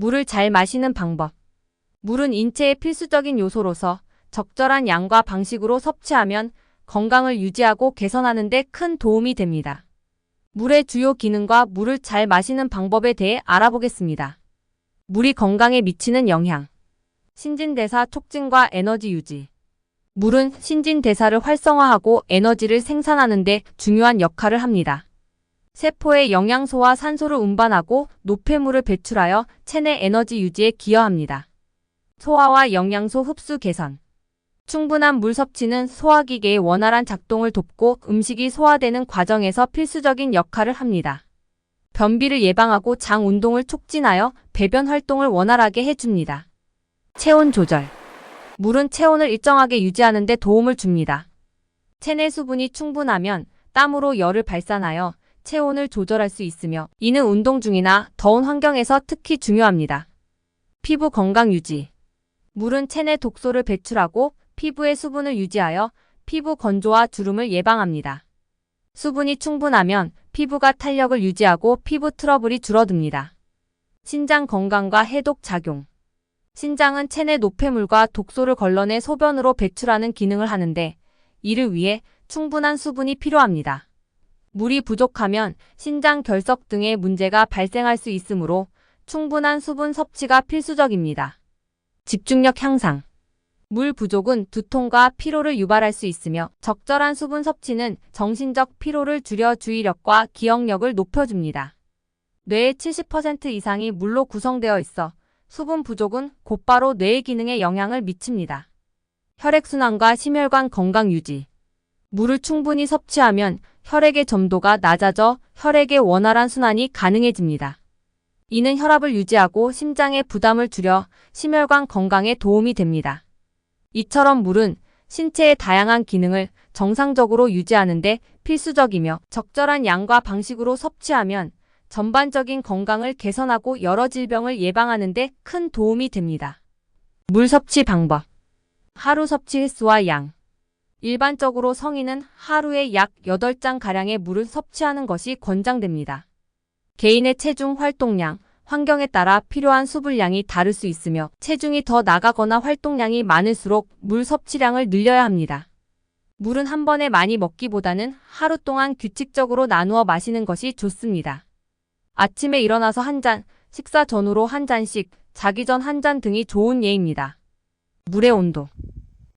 물을 잘 마시는 방법. 물은 인체의 필수적인 요소로서 적절한 양과 방식으로 섭취하면 건강을 유지하고 개선하는 데 큰 도움이 됩니다. 물의 주요 기능과 물을 잘 마시는 방법에 대해 알아보겠습니다. 물이 건강에 미치는 영향. 신진대사 촉진과 에너지 유지. 물은 신진대사를 활성화하고 에너지를 생산하는 데 중요한 역할을 합니다. 세포에 영양소와 산소를 운반하고 노폐물을 배출하여 체내 에너지 유지에 기여합니다. 소화와 영양소 흡수 개선. 충분한 물 섭취는 소화기계의 원활한 작동을 돕고 음식이 소화되는 과정에서 필수적인 역할을 합니다. 변비를 예방하고 장 운동을 촉진하여 배변 활동을 원활하게 해줍니다. 체온 조절. 물은 체온을 일정하게 유지하는 데 도움을 줍니다. 체내 수분이 충분하면 땀으로 열을 발산하여 체온을 조절할 수 있으며 이는 운동 중이나 더운 환경에서 특히 중요합니다. 피부 건강 유지. 물은 체내 독소를 배출하고 피부의 수분을 유지하여 피부 건조와 주름을 예방합니다. 수분이 충분하면 피부가 탄력을 유지하고 피부 트러블이 줄어듭니다. 신장 건강과 해독 작용. 신장은 체내 노폐물과 독소를 걸러내 소변으로 배출하는 기능을 하는데 이를 위해 충분한 수분이 필요합니다. 물이 부족하면 신장 결석 등의 문제가 발생할 수 있으므로 충분한 수분 섭취가 필수적입니다. 집중력 향상. 물 부족은 두통과 피로를 유발할 수 있으며 적절한 수분 섭취는 정신적 피로를 줄여 주의력과 기억력을 높여줍니다. 뇌의 70% 이상이 물로 구성되어 있어 수분 부족은 곧바로 뇌의 기능에 영향을 미칩니다. 혈액순환과 심혈관 건강 유지. 물을 충분히 섭취하면 혈액의 점도가 낮아져 혈액의 원활한 순환이 가능해집니다. 이는 혈압을 유지하고 심장의 부담을 줄여 심혈관 건강에 도움이 됩니다. 이처럼 물은 신체의 다양한 기능을 정상적으로 유지하는 데 필수적이며 적절한 양과 방식으로 섭취하면 전반적인 건강을 개선하고 여러 질병을 예방하는 데 큰 도움이 됩니다. 물 섭취 방법. 하루 섭취 횟수와 양. 일반적으로 성인은 하루에 약 8잔가량의 물을 섭취하는 것이 권장됩니다. 개인의 체중 활동량, 환경에 따라 필요한 수분량이 다를 수 있으며 체중이 더 나가거나 활동량이 많을수록 물 섭취량을 늘려야 합니다. 물은 한 번에 많이 먹기보다는 하루 동안 규칙적으로 나누어 마시는 것이 좋습니다. 아침에 일어나서 한 잔, 식사 전후로 한 잔씩, 자기 전 한 잔 등이 좋은 예입니다. 물의 온도.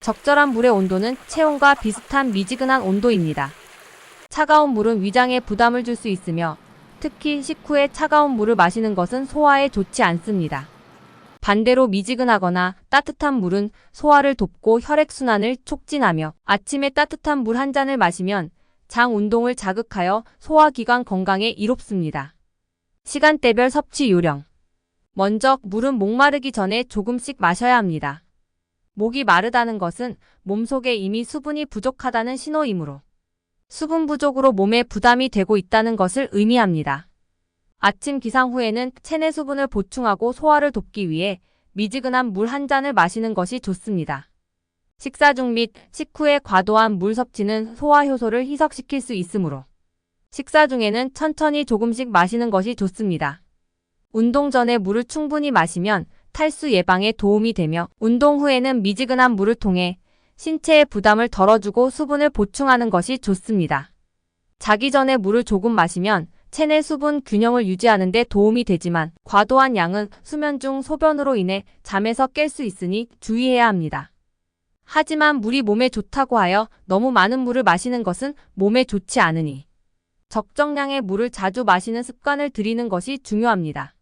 적절한 물의 온도는 체온과 비슷한 미지근한 온도입니다. 차가운 물은 위장에 부담을 줄 수 있으며 특히 식후에 차가운 물을 마시는 것은 소화에 좋지 않습니다. 반대로 미지근하거나 따뜻한 물은 소화를 돕고 혈액순환을 촉진하며 아침에 따뜻한 물 한 잔을 마시면 장 운동을 자극하여 소화기관 건강에 이롭습니다. 시간대별 섭취 요령. 먼저 물은 목마르기 전에 조금씩 마셔야 합니다. 목이 마르다는 것은 몸속에 이미 수분이 부족하다는 신호이므로 수분 부족으로 몸에 부담이 되고 있다는 것을 의미합니다. 아침 기상 후에는 체내 수분을 보충하고 소화를 돕기 위해 미지근한 물 한 잔을 마시는 것이 좋습니다. 식사 중 및 식후에 과도한 물 섭취는 소화 효소를 희석시킬 수 있으므로 식사 중에는 천천히 조금씩 마시는 것이 좋습니다. 운동 전에 물을 충분히 마시면 탈수 예방에 도움이 되며 운동 후에는 미지근한 물을 통해 신체의 부담을 덜어주고 수분을 보충하는 것이 좋습니다. 자기 전에 물을 조금 마시면 체내 수분 균형을 유지하는 데 도움이 되지만 과도한 양은 수면 중 소변으로 인해 잠에서 깰 수 있으니 주의해야 합니다. 하지만 물이 몸에 좋다고 하여 너무 많은 물을 마시는 것은 몸에 좋지 않으니 적정량의 물을 자주 마시는 습관을 들이는 것이 중요합니다.